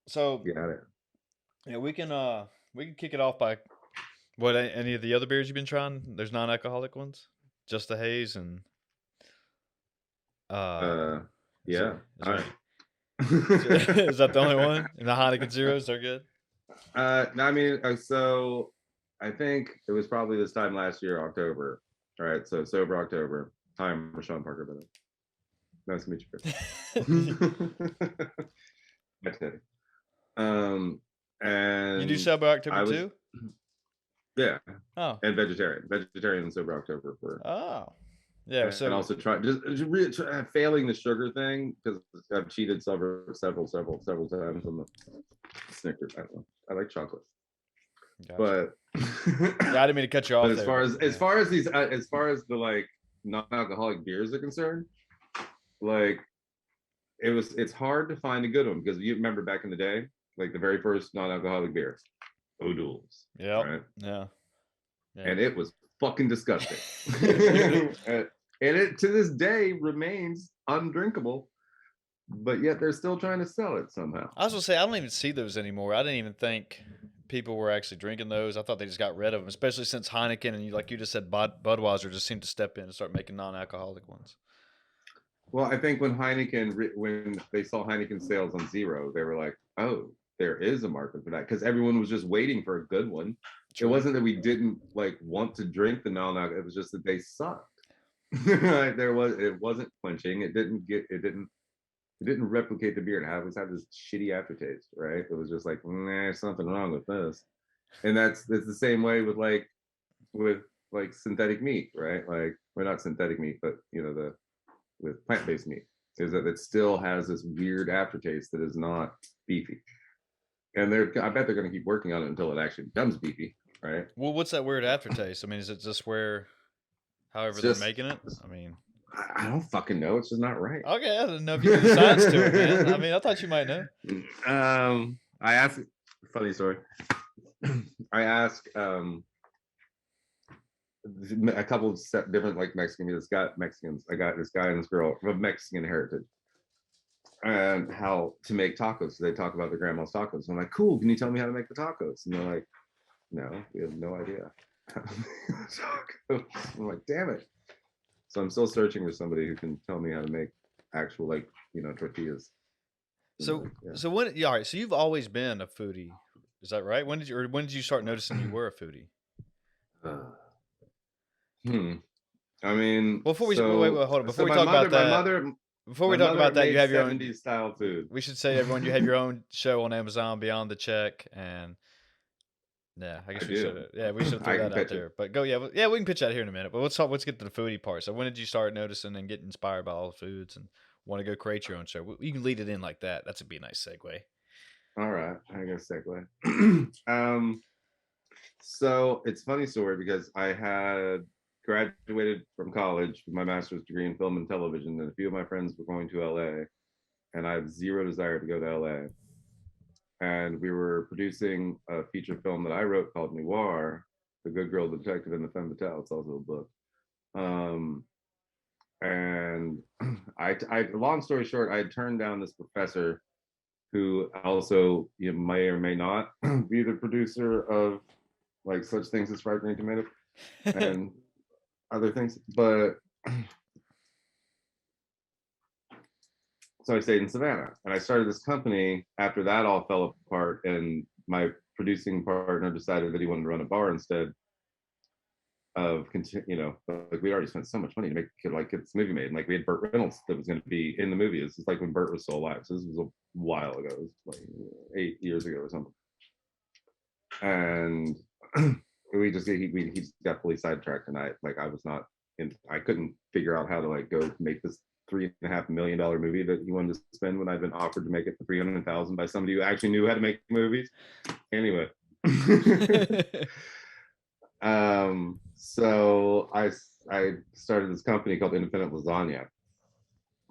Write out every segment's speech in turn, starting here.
So Got it. yeah, we can kick it off by what any of the other beers you've been trying? There's non-alcoholic ones, just the haze and uh, Uh, is yeah. there is All there right. any? Is that the only one? And the Heineken zeros, they're good. No, I mean, so I think it was probably this time last year, October. All right, so sober October. Hi, I'm Reyshan Parker, by the way. Nice to meet you you, Chris. That's it. Um, do and sober October I was, too? yeah, Oh, and vegetarian and sober October for, oh, yeah. and So also just really failing the sugar thing because I've cheated several times on the Snickers. I don't know. I like chocolate, gotcha. but Yeah, I didn't mean to cut you but off as there, far but as yeah. far as these as far as the like non-alcoholic beers are concerned, like it's hard to find a good one because you remember back in the day, like the very first non-alcoholic beer, O'Doul's, Yep. right? Yeah. Yeah. And it was fucking disgusting. And it to this day remains undrinkable, but yet they're still trying to sell it somehow. I was gonna say I don't even see those anymore. I didn't even think people were actually drinking those. I thought they just got rid of them, especially since Heineken and like you just said, Budweiser just seemed to step in and start making non-alcoholic ones. Well, I think when they saw Heineken sales on zero, they were like, "Oh, there is a market for that," because everyone was just waiting for a good one. It True. wasn't that we didn't like want to drink the non-alcohol; it was just that they sucked. Like, it wasn't quenching. It didn't replicate the beer. It always had this shitty aftertaste, right? It was just like, nah, there's something wrong with this. And that's the same way with like synthetic meat, right? Like, we're not synthetic meat, but the with plant-based meat is that it still has this weird aftertaste that is not beefy. And I bet they're going to keep working on it until it actually becomes beefy, right? Well, what's that weird aftertaste? I mean, is it just where, however It's they're just making it? I mean, I don't fucking know. It's just not right. okay, I didn't know if you knew the science to it, man. I mean, I thought you might know. I asked. Funny story. I asked a couple of different like Mexican. This guy Mexicans. I got this guy and this girl of Mexican heritage, and how to make tacos. So they talk about their grandma's tacos. I'm like, cool. Can you tell me how to make the tacos? And they're like, no, we have no idea. Tacos. I'm like, damn it. So I'm still searching for somebody who can tell me how to make actual like tortillas. So, Like, yeah. so when, yeah, all right. So you've always been a foodie, is that right? When did you start noticing you were a foodie? Uh, hmm. I mean, Well, before we wait, hold on. so my mother, my mother, Before we my talk mother about that, you made have your own. 70s style food. We should say everyone, you have your own show on Amazon, Beyond the Check, and yeah, I I guess we should. do. Yeah, we should throw I can that out pitch it. there. But go, yeah, yeah, we can pitch that here in a minute. But let's get to the foodie part. So when did you start noticing and get inspired by all the foods and want to go create your own show? You can lead it in like that. That's a be a nice segue. All right, I guess segue. So it's a funny story because I had graduated from college with my master's degree in film and television, and a few of my friends were going to LA, and I have zero desire to go to LA. And we were producing a feature film that I wrote called Noir, The Good Girl, the Detective, and the Femme Fatale. It's also a book. Um, and long story short, I had turned down this professor who also may or may not be the producer of like such things as Fried Green Tomato and other things. But so I stayed in Savannah and I started this company after that all fell apart. And my producing partner decided that he wanted to run a bar instead of like we already spent so much money to make like this movie made. And like we had Burt Reynolds that was going to be in the movie. This is like when Burt was still alive. So this was a while ago. It was like 8 years ago or something. And he just got fully sidetracked, and I couldn't figure out how to like go make this $3.5 million movie that he wanted to spend when I'd been offered to make it for 300,000 by somebody who actually knew how to make movies. Anyway, so I started this company called Independent Lasagna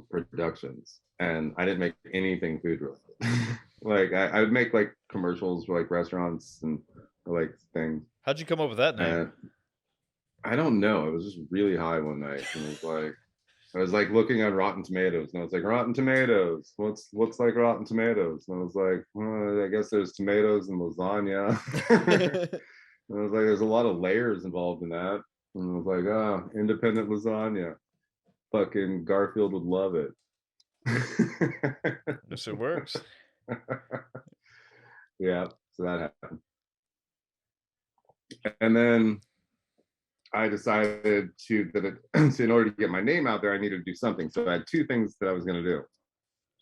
Productions, and I didn't make anything food related. Like I would make like commercials for like restaurants and like things. How'd you come up with that name? And I don't know. I was just really high one night and was like, I was like looking on Rotten Tomatoes, and I was like, Rotten Tomatoes, what's like Rotten Tomatoes? And I was like, I guess there's tomatoes and lasagna. And I was like, there's a lot of layers involved in that. And I was like, independent lasagna. Fucking Garfield would love it. Yes, it works. Yeah, so that happened. And then I decided so in order to get my name out there, I needed to do something. So I had two things that I was going to do.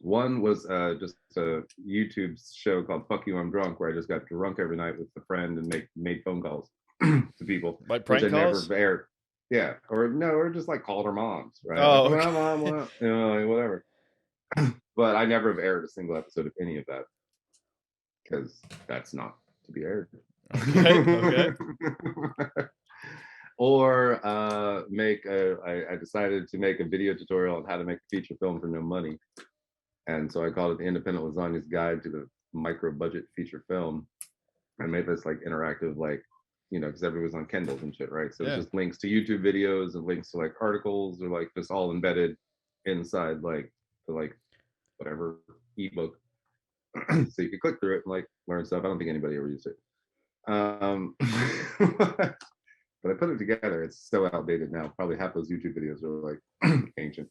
One was just a YouTube show called "Fuck You, I'm Drunk," where I just got drunk every night with a friend and made phone calls to people, Like which I prank calls? never aired. Yeah, or just like called our moms, right? Oh, Like, okay. well, mom, well, like, whatever. But I never have aired a single episode of any of that because that's not to be aired. Okay. Or I decided to make a video tutorial on how to make a feature film for no money. And so I called it the Independent Lasagna's Guide to the Micro Budget Feature Film. I made this like interactive, like, because everyone's on Kindles and shit, right? So it's just links to YouTube videos and links to like articles or like just all embedded inside like the like whatever ebook. So you could click through it and like learn stuff. I don't think anybody ever used it. But I put it together. It's so outdated now. Probably half those YouTube videos are like ancient.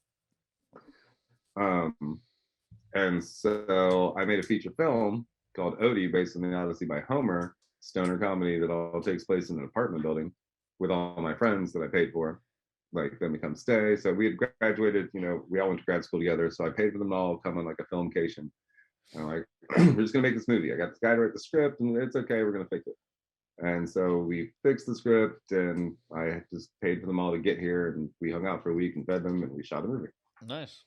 And so I made a feature film called Odie, based on the Odyssey by Homer, stoner comedy that all takes place in an apartment building with all my friends that I paid for. Like them to come stay. So we had graduated, we all went to grad school together. So I paid for them all to come on like a filmcation. And I'm like, we're just gonna make this movie. I got this guy to write the script, and it's okay, we're gonna fix it. And so we fixed the script, and I just paid for them all to get here, and we hung out for a week and fed them, and we shot a movie. Nice.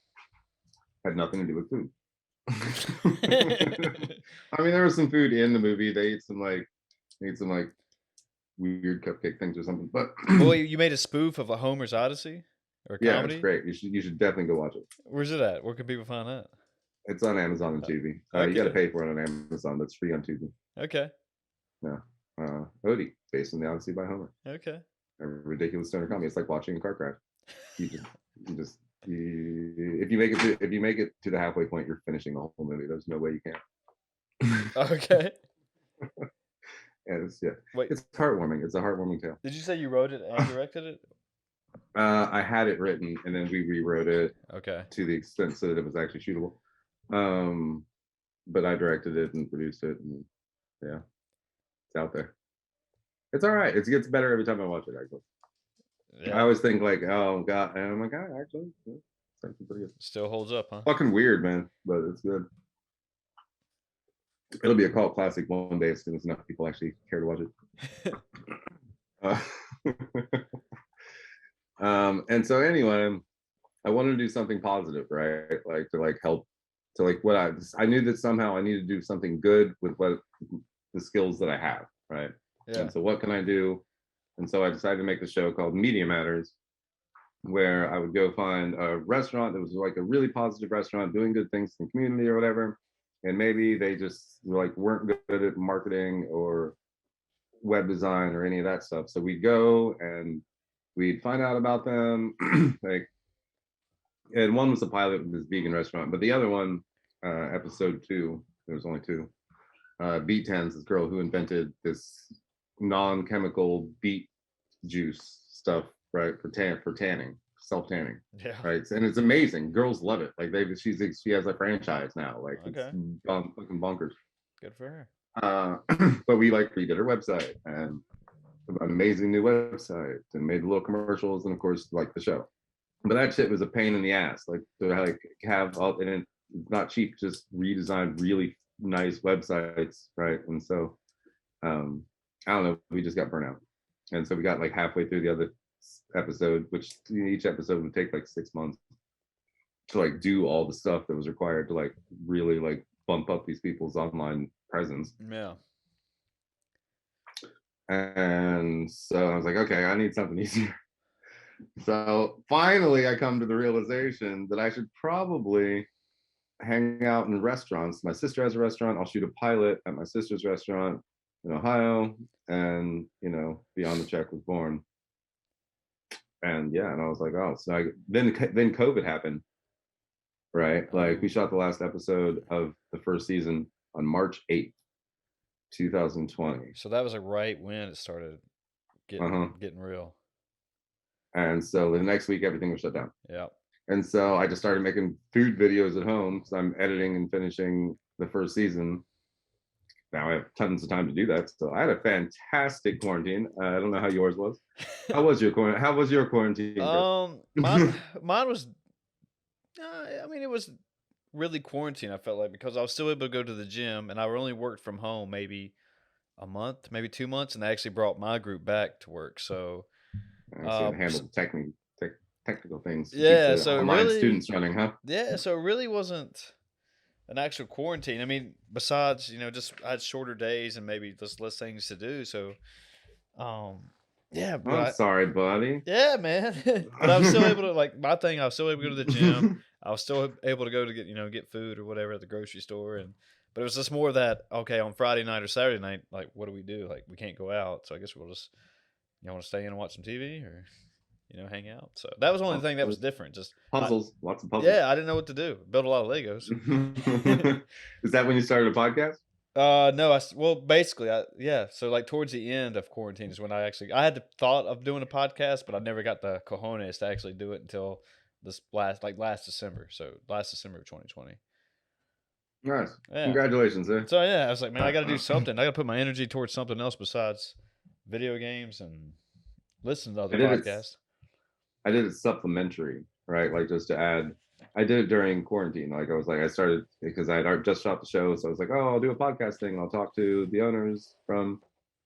Had nothing to do with food. I mean, there was some food in the movie. They ate some like weird cupcake things or something. But Boy, you made a spoof of a Homer's Odyssey or yeah, comedy? it's great. You should definitely go watch it. Where's it at? Where can people find that? It's on Amazon and Tubi. You got to pay for it on Amazon. That's free on Tubi. Okay. Yeah. Odie, based on the Odyssey by Homer. Okay. A ridiculous stoner comedy. It's like watching a car crash. If you make it to the halfway point, you're finishing the whole movie. There's no way you can. Okay. Wait. It's heartwarming. It's a heartwarming tale. Did you say you wrote it and directed it? I had it written and then we rewrote it. Okay. To the extent so that it was actually shootable. But I directed it and produced it, and yeah, it's out there. It's all right. It gets better every time I watch it. Actually, I always think like, oh god, and I'm like, actually, it's actually pretty good. Still holds up, huh? Fucking weird, man, but it's good. It'll be a cult classic one day as soon as enough people actually care to watch it. And so anyway, I wanted to do something positive, right? Like to like help, to like what I knew that somehow I needed to do something good with what the skills that I have, right? Yeah. And so what can I do? And so I decided to make a show called Media Matters, where I would go find a restaurant that was like a really positive restaurant doing good things in the community or whatever. And maybe they just like weren't good at marketing or web design or any of that stuff. So we'd go and we'd find out about them. And one was a pilot with this vegan restaurant, but the other one, episode 2, there was only 2. Beet Tens, this girl who invented this non-chemical beet juice stuff, right, for tanning, self-tanning. Yeah. Right, and it's amazing. Girls love it. Like she has a franchise now. Like it's fucking bonkers. Good for her. But we redid her website and an amazing new website and made little commercials and of course like the show. But that shit was a pain in the ass. Like to have all, and it's not cheap. Just redesign really nice websites, right? And so, I don't know. We just got burnt out, and so we got like halfway through the other episode, which each episode would take like 6 months to like do all the stuff that was required to like really like bump up these people's online presence. Yeah. And so I was like, okay, I need something easier. So finally, I come to the realization that I should probably hang out in restaurants. My sister has a restaurant. I'll shoot a pilot at my sister's restaurant in Ohio, and Beyond the Check was born. And yeah, and I was like, oh, so then COVID happened, right? Like we Oh, shot the last episode of the first season on March 8th, 2020. so that was like right when it started getting Uh-huh. getting real. And so the next week everything was shut down. Yeah. And so I just started making food videos at home because I'm editing and finishing the first season. Now I have tons of time to do that. So I had a fantastic quarantine. I don't know how yours was. How was your quarantine, Chris? Mine mine was. I mean, it was really quarantine. I felt like because I was still able to go to the gym, and I only worked from home maybe a month, maybe 2 months, and I actually brought my group back to work. So, I see it s- handled technical things to keep yeah. the So it online really, students running, huh? yeah. So it really wasn't an actual quarantine. I mean, besides just I had shorter days and maybe just less things to do. So, um, yeah. But I'm I sorry, buddy. Yeah, man. But I was still able to like my thing. I was still able to go to the gym. I was still able to go to get food or whatever at the grocery store, and but it was just more that okay on Friday night or Saturday night, like what do we do? Like we can't go out, so I guess we'll just want to stay in and watch some TV or hang out. So that was the only Oh, thing that was different. Just puzzles, lots of puzzles. yeah, I didn't know what to do. Built a lot of Legos. Is that when you started a podcast? No, well, basically, yeah. So like towards the end of quarantine is when I had the thought of doing a podcast, but I never got the cojones to actually do it until this last December. So last December of 2020. Nice. Yeah. Congratulations, eh? So yeah, I was like, man, I got to do something. I got to put my energy towards something else besides video games and listen to other I did it. podcasts. I did it supplementary, right? Like just to add. I did it during quarantine. Like I was like, I started because I had just shot the show, so I was like, oh, I'll do a podcast thing. And I'll talk to the owners from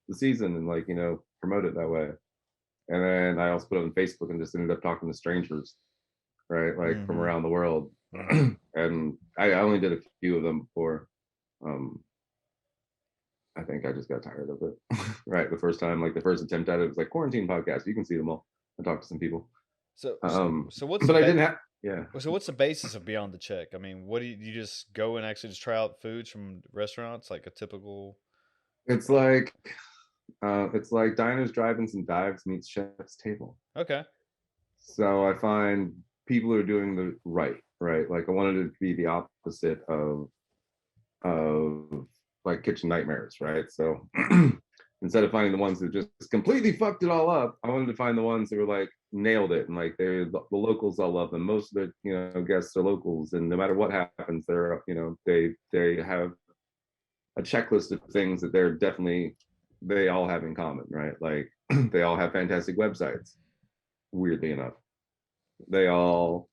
the season and like promote it that way. And then I also put it on Facebook and just ended up talking to strangers, right? Like from Mm-hmm. around the world. Mm-hmm. And I only did a few of them before. Um, I think I just got tired of it. Right. The first time, like the first attempt at it was like quarantine podcast. You can see them all. I talked to some people. So so Um, so what's the but I didn't have yeah. so what's the basis of Beyond the Check? I mean, what do you just go and actually just try out foods from restaurants like a typical? It's Uh, like it's like diners, drive-ins, and dives meets chef's table. okay. So I find people who are doing the right. Like I wanted it to be the opposite of like kitchen nightmares, right? So instead of finding the ones that just completely fucked it all up, I wanted to find the ones that were like nailed it and like they're the locals all love them. Most of the guests are locals, and no matter what happens, they're they have a checklist of things that they all have in common, right? Like they all have fantastic websites. Weirdly enough, they all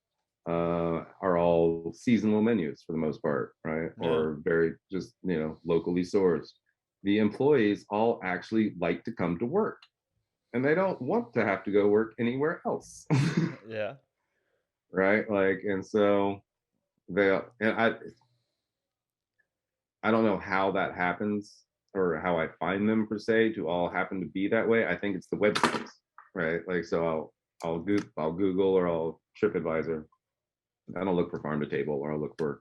are all seasonal menus for the most part, right? Yeah. Or very just locally sourced. The employees all actually like to come to work, and they don't want to have to go work anywhere else, Yeah. right? Like, and so I don't know how that happens or how I find them per se to all happen to be that way. I think it's the websites, right? Like, so I'll Google or I'll TripAdvisor. I don't look for farm to table, or I'll look for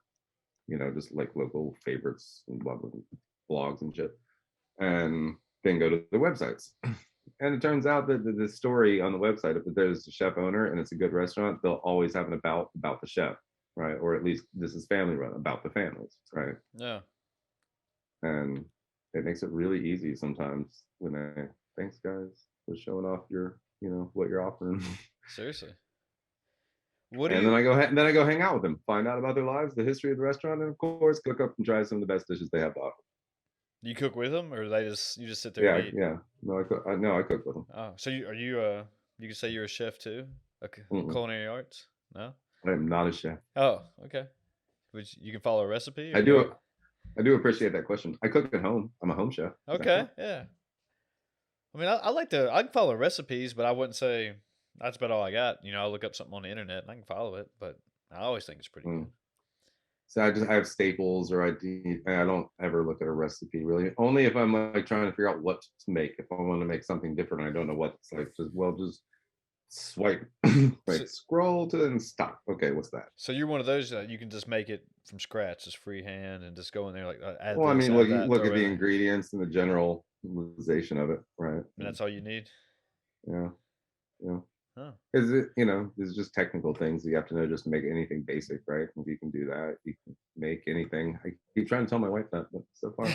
just like local favorites and blah, blah, blah, blogs and shit, and then go to the websites. And it turns out that the story on the website, if there's a chef owner and it's a good restaurant, they'll always have an about the chef, right? Or at least this is family run, about the families, right? Yeah. And it makes it really easy sometimes when thanks guys for showing off your what you're offering. Seriously. What do And then you I go hang out with them, find out about their lives, the history of the restaurant, and of course cook up and try some of the best dishes they have to offer. you cook with them, or you just sit there and Yeah, eat? yeah. No, I cook with them. Oh, so you could say you're a chef too, Mm-mm. culinary arts? No. I am not a chef. Oh, okay. Which you can follow a recipe I or what? do I do appreciate that question. I cook at home. I'm a home chef. Does that Okay, count? yeah. I mean, I can follow recipes, but I wouldn't say that's about all I got. I look up something on the internet and I can follow it, but I always think it's pretty Mm. good. So I have staples, or I don't ever look at a recipe really. Only if I'm like trying to figure out what to make. If I want to make something different, I don't know what. It's like just swipe, So, like scroll to and stop. Okay, what's that? so you're one of those that you can just make it from scratch, just freehand, and just go in there like add Well, I this, mean, add that, and look throw at it in the there, ingredients and the generalization of it, right? and that's all you need. Yeah, yeah. Huh. Is it, there's just technical things you have to know just to make anything basic, right? If you can do that, you can make anything. I keep trying to tell my wife that, but so far,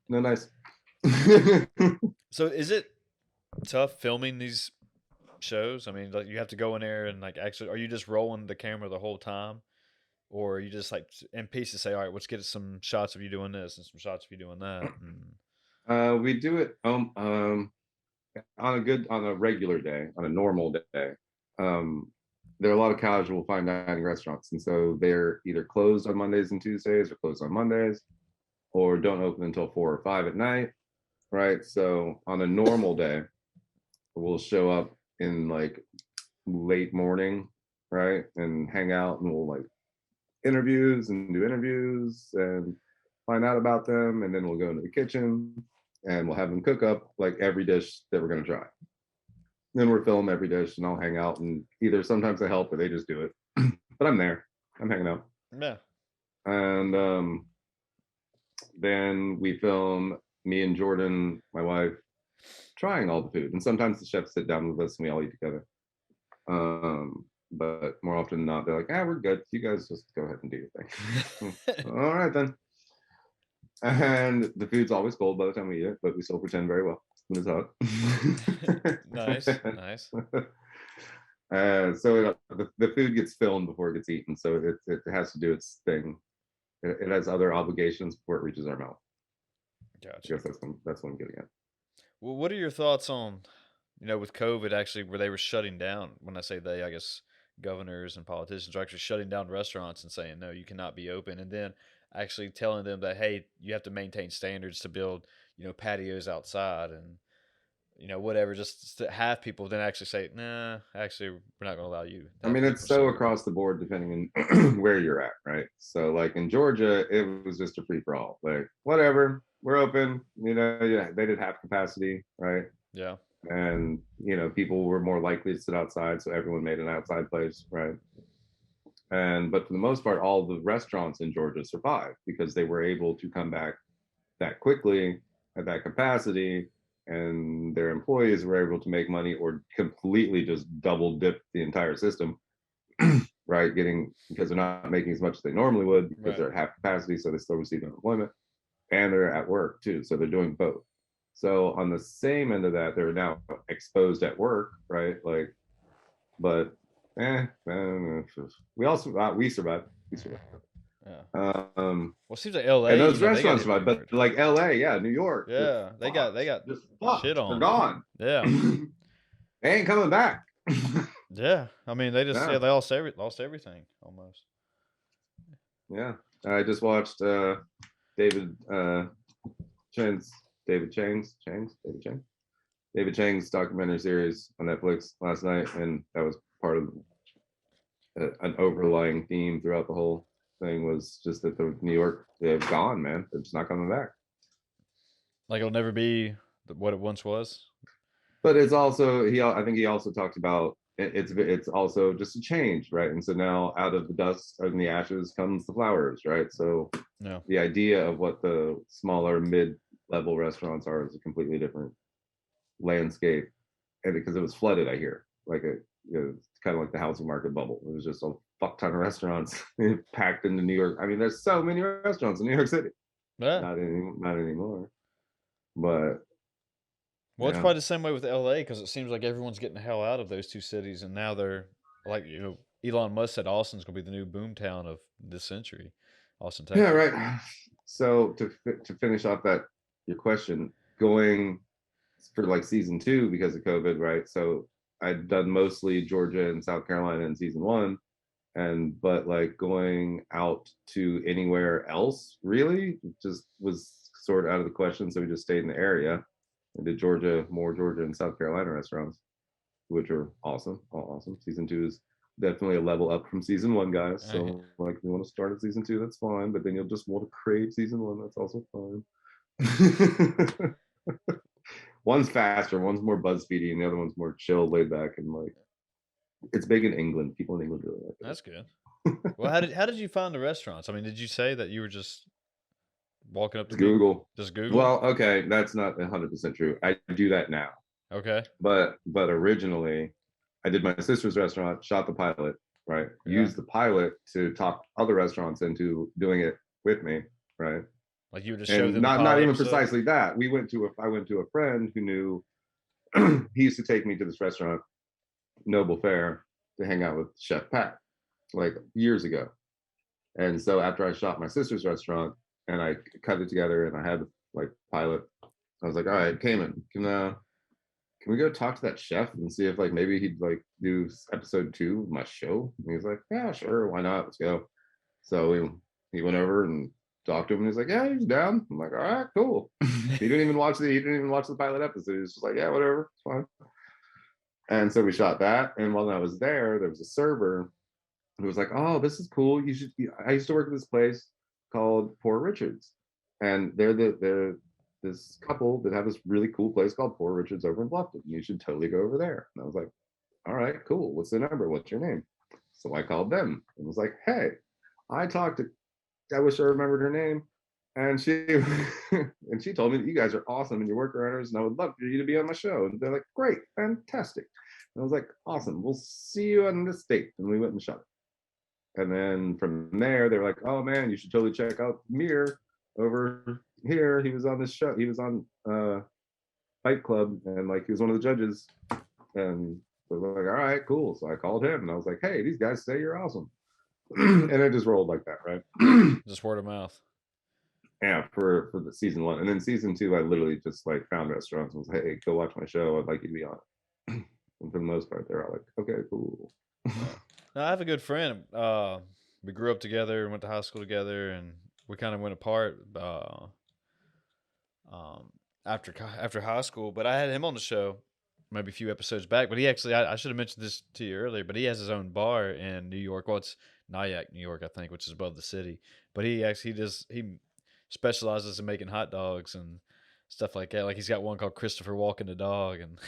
no nice. So is it tough filming these shows? I mean, like you have to go in there and like actually, are you just rolling the camera the whole time, or are you just like in pieces say, all right, let's get some shots of you doing this and some shots of you doing that? And We do it on a regular day, on a normal day. Um, there are a lot of casual fine dining restaurants, and so they're either closed on Mondays and Tuesdays, or closed on Mondays, or don't open until 4 or 5 at night, right? So on a normal day, we'll show up in like late morning, right, and hang out, and we'll like interviews and do interviews and find out about them, and then we'll go into the kitchen and we'll have them cook up like every dish that we're going to try. Then we'll film every dish, and I'll hang out, and either sometimes I help or they just do it, but I'm there, I'm hanging out. yeah, And then we film me and Jordan, my wife, trying all the food, and sometimes the chefs sit down with us and we all eat together. But more often than not, they're like, we're good, you guys just go ahead and do your thing. All right then. And the food's always cold by the time we eat it, but we still pretend very well when it's hot. nice, nice. So the food gets filmed before it gets eaten, so it has to do its thing. It has other obligations before it reaches our mouth. I Gotcha. guess that's what I'm getting at. Well, what are your thoughts on, with COVID actually, where they were shutting down? When I say they, I guess governors and politicians are actually shutting down restaurants and saying, no, you cannot be open. And then actually telling them that, hey, you have to maintain standards to build, patios outside and, whatever, just to have people then actually say, nah, actually, we're not going to allow you to I have mean, it's people so serving. across the board depending on where you're at, right? So, like in Georgia, it was just a free for all. Like, whatever, we're open. Yeah, they did half capacity, right? Yeah. And people were more likely to sit outside, so everyone made an outside place, right? But for the most part, all the restaurants in Georgia survived because they were able to come back that quickly at that capacity, and their employees were able to make money or completely just double dip the entire system, right? Because they're not making as much as they normally would because Right. they're at half capacity, so they still receive unemployment, and they're at work too, so they're doing both. So on the same end of that, they're now exposed at work, right? Like, but we also we survived. We survived. Yeah. Um, Well, it seems like and LA, those they got restaurants hit survived, pretty but hard. like LA, yeah, New York, they're Yeah. They got, fucked. they got Just shit fucked. They're on. gone. Yeah. They ain't coming back. Yeah. I mean, they just, Yeah, yeah, they lost everything almost. yeah. I just watched David Chang's David Chang David Chang's documentary series on Netflix last night, and that was part of an overlying theme throughout the whole thing was just that the New York, they're gone, man. They're just not coming back. Like it'll never be what it once was. But it's also I think he also talked about it's also just a change, right? And so now out of the dust and the ashes comes the flowers, right? So No. the idea of what the smaller mid-level restaurants are is a completely different landscape, and because it was flooded, I hear like it's kind of like the housing market bubble. It was just a fuck ton of restaurants packed into New York. I mean, there's so many restaurants in New York City. Yeah. Not anymore. But Well, it's yeah, probably the same way with LA because it seems like everyone's getting the hell out of those two cities, and now they're like, Elon Musk said Austin's gonna be the new boom town of this century, Austin, yeah, Texas. right. So to finish off that your question, going for like season 2 because of COVID, right? So I'd done mostly Georgia and South Carolina in season 1, but like going out to anywhere else really just was sort of out of the question. So we just stayed in the area and did more Georgia and South Carolina restaurants, which are awesome, all awesome. Season 2 is definitely a level up from season 1, guys. I, So like, if you want to start at season 2, that's fine, but then you'll just want to crave season 1. That's also fine. One's faster, one's more BuzzFeedy, and the other one's more chill, laid back, and like it's big in England. People in England really like that's good. Well, how did you find the restaurants? I mean, did you say that you were just walking up to it. people, Google. just Google? Well, okay, that's not 100% true. I do that now, Okay. but originally I did my sister's restaurant, shot the pilot, right? Yeah. Used the pilot to talk other restaurants into doing it with me, right? Like you would just show And them the not pilot even episode? precisely that. I went to a friend who knew he used to take me to this restaurant, Noble Fare, to hang out with Chef Pat, like years ago. And so after I shot my sister's restaurant and I cut it together and I had like pilot, I was like, all right, Cayman, can we go talk to that chef and see if like maybe he'd like do episode 2 of my show? And he's like, yeah, sure, why not? Let's go. So he went over and talked to him and he's like, yeah, he's down. I'm like, all right, cool. He didn't even watch the pilot episode. He was just like, yeah, whatever, it's fine. And so we shot that. And while I was there was a server who was like, oh, this is cool. I used to work at this place called Poor Richards. And they're this couple that have this really cool place called Poor Richards over in Bluffton. You should totally go over there. And I was like, all right, cool. What's the number? What's your name? So I called them and was like, hey, I talked to, I wish I remembered her name. And she and she told me that you guys are awesome and you're work runners, and I would love for you to be on my show. And they're like, great, fantastic. And I was like, awesome, we'll see you on this date. And we went and shot it. And then from there, they were like, oh man, you should totally check out Mir over here. He was on this show. He was on Fight Club, and like he was one of the judges. And I was like, all right, cool. So I called him and I was like, hey, these guys say you're awesome. And it just rolled like that, right? Just word of mouth. Yeah, for the season 1. And then season 2, I literally just like found restaurants and was like, hey, go watch my show. I'd like you to be on it. And for the most part, they're all like, okay, cool. Now, I have a good friend. We grew up together, went to high school together, and we kind of went apart um, after high school. But I had him on the show maybe a few episodes back. But he actually, I should have mentioned this to you earlier, but he has his own bar in New York. Well, it's Nyack, New York, I think, which is above the city. But he specializes in making hot dogs and stuff like that. Like he's got one called Christopher Walking the Dog and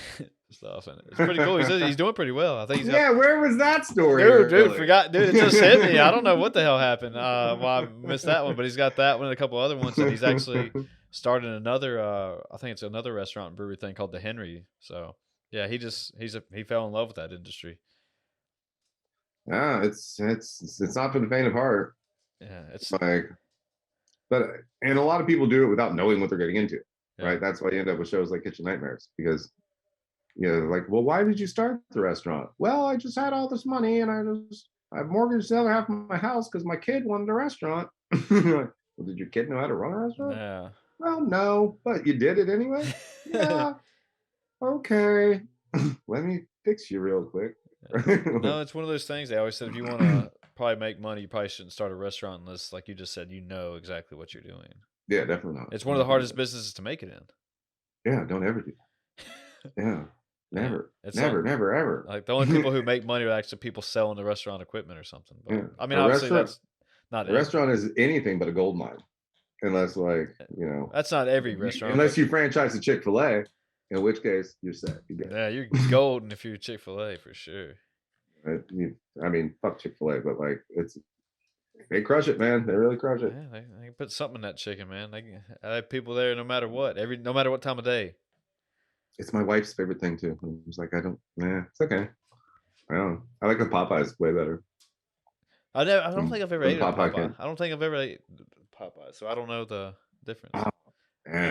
stuff, and it's pretty cool. He's doing pretty well. I think he's got. Yeah, where was that story? Dude, forgot. Dude, it just hit me. I don't know what the hell happened. Well, I missed that one, but he's got that one and a couple other ones, and he's actually started another. I think it's another restaurant and brewery thing called the Henry. So yeah, he fell in love with that industry. Yeah, it's not for the faint of heart. Yeah, it's like, but and a lot of people do it without knowing what they're getting into, yeah. right? That's why you end up with shows like Kitchen Nightmares, because like, well, why did you start the restaurant? Well, I just had all this money and I mortgaged the other half of my house because my kid wanted a restaurant. Well, did your kid know how to run a restaurant? Yeah. Well, no, but you did it anyway. Yeah. Okay. Let me fix you real quick. No, it's one of those things. They always said if you want to probably make money, you probably shouldn't start a restaurant unless, like you just said, you know exactly what you're doing. Yeah, definitely not. It's one of the hardest businesses to make it in. Yeah, don't ever do that. Yeah, never, it's never, ever. Like the only people who make money are actually people selling the restaurant equipment or something. But, yeah. I mean, obviously that's not. A restaurant is anything but a gold mine, unless that's not every restaurant. Unless you franchise a Chick-fil-A, in which case you're set. You're golden if you're Chick-fil-A for sure. I mean, fuck Chick-fil-A, but like they crush it, man. They really crush it. Yeah, they can put something in that chicken, man. I have people there no matter what, no matter what time of day. It's my wife's favorite thing too. It's like it's okay. I like the Popeyes way better. I don't think I've ever ate Popeye. I don't think I've ever ate Popeye, so I don't know the difference. Oh,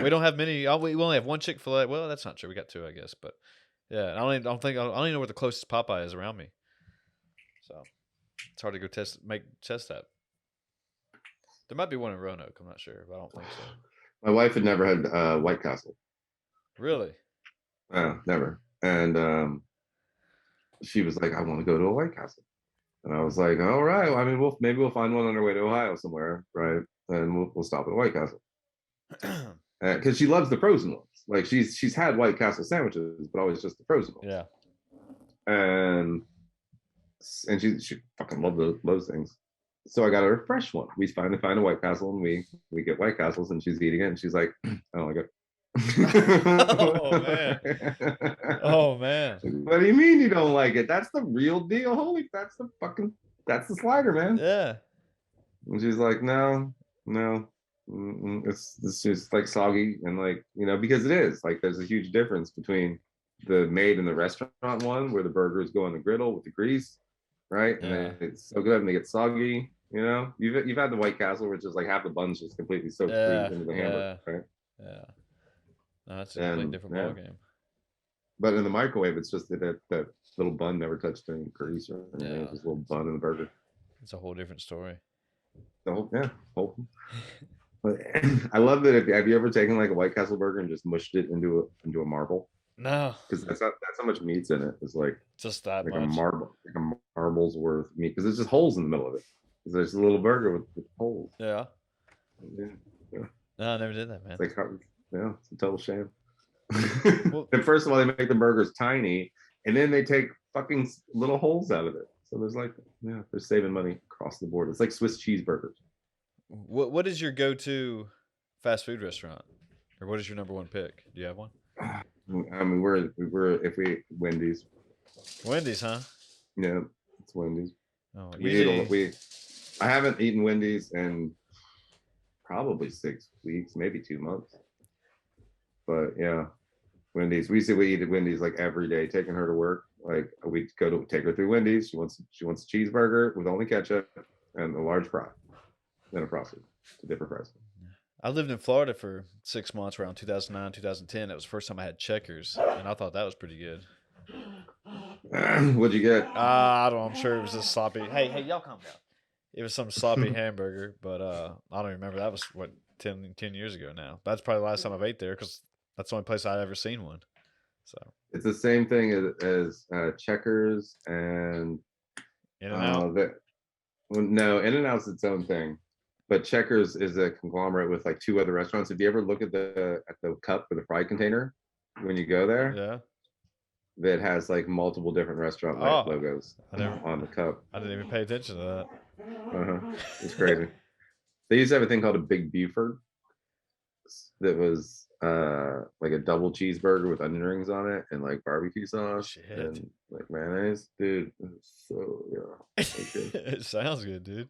we don't have many. We only have one Chick-fil-A. Well, that's not true. We got two, I guess. But yeah, I don't even know where the closest Popeye is around me. So it's hard to go test that. There might be one in Roanoke. I'm not sure, but I don't think so. My wife had never had White Castle. Really? Never. And she was like, I want to go to a White Castle. And I was like, all right. Well, I mean, maybe we'll find one on our way to Ohio somewhere, right? And we'll stop at a White Castle. Because she loves the frozen ones. Like she's had White Castle sandwiches, but always just the frozen ones. Yeah. And she fucking loved those things. So I got her a fresh one. We finally find a White Castle and we get White Castles and she's eating it and she's like, I don't like it. Oh man. Oh man. What do you mean you don't like it? That's the real deal. Holy, that's the slider, man. Yeah. And she's like, no. It's just like soggy and like, because it is like there's a huge difference between the made in the restaurant one where the burgers go on the griddle with the grease, right? And Yeah. it's so good and they get soggy. You know, you've had the White Castle, which is like half the bun's just completely soaked through Yeah. into the hamburger, Yeah. right? Yeah. No, that's a completely And different yeah, ball game. but in the microwave, it's just that little bun never touched any grease or anything. Yeah. It's just a little bun in the burger. It's a whole different story. The whole yeah, whole. But I love that. If have you ever taken like a White Castle burger and just mushed it into a marble? No, Because that's how much meat's in it. It's just that like a much. marble, like a marble's worth of meat. Because there's just holes in the middle of it. Because there's a little burger with holes. Yeah. Yeah, yeah. No, I never did that, man. It's like yeah, it's a total shame. Well, And first of all, they make the burgers tiny, and then they take fucking little holes out of it. So there's like, yeah, they're saving money across the board. It's like Swiss cheeseburgers. what is your go-to fast food restaurant, or what is your number one pick? Do you have one? I mean, we're if we Wendy's, Wendy's, huh? yeah, it's Wendy's. Oh, We eat a usually. we. I haven't eaten Wendy's in probably 6 weeks, maybe 2 months. But yeah, Wendy's. We say we eat at Wendy's like every day, taking her to work. Like we go to take her through Wendy's. She wants a cheeseburger with only ketchup and a large fry, then a frosted to different fries. I lived in Florida for 6 months around 2009, 2010. That was the first time I had Checkers, and I thought that was pretty good. What'd you get? I don't know. I'm sure it was just sloppy. Hey, y'all calm down. It was some sloppy hamburger, but I don't remember. That was what 10 years ago now. That's probably the last time I've ate there because that's the only place I'd ever seen one. So It's the same thing as Checkers and In and Out. well, no, In and Out's its own thing, but Checkers is a conglomerate with like two other restaurants. If you ever look at the cup or the fry container when you go there, Yeah. that has like multiple different restaurant Oh, logos I never. on the cup. I didn't even pay attention to Uh-huh. It's that. crazy. They used to have a thing called a Big Buford that was like a double cheeseburger with onion rings on it and like barbecue sauce Shit. and like mayonnaise. Dude, so yeah. Okay. It sounds good, dude.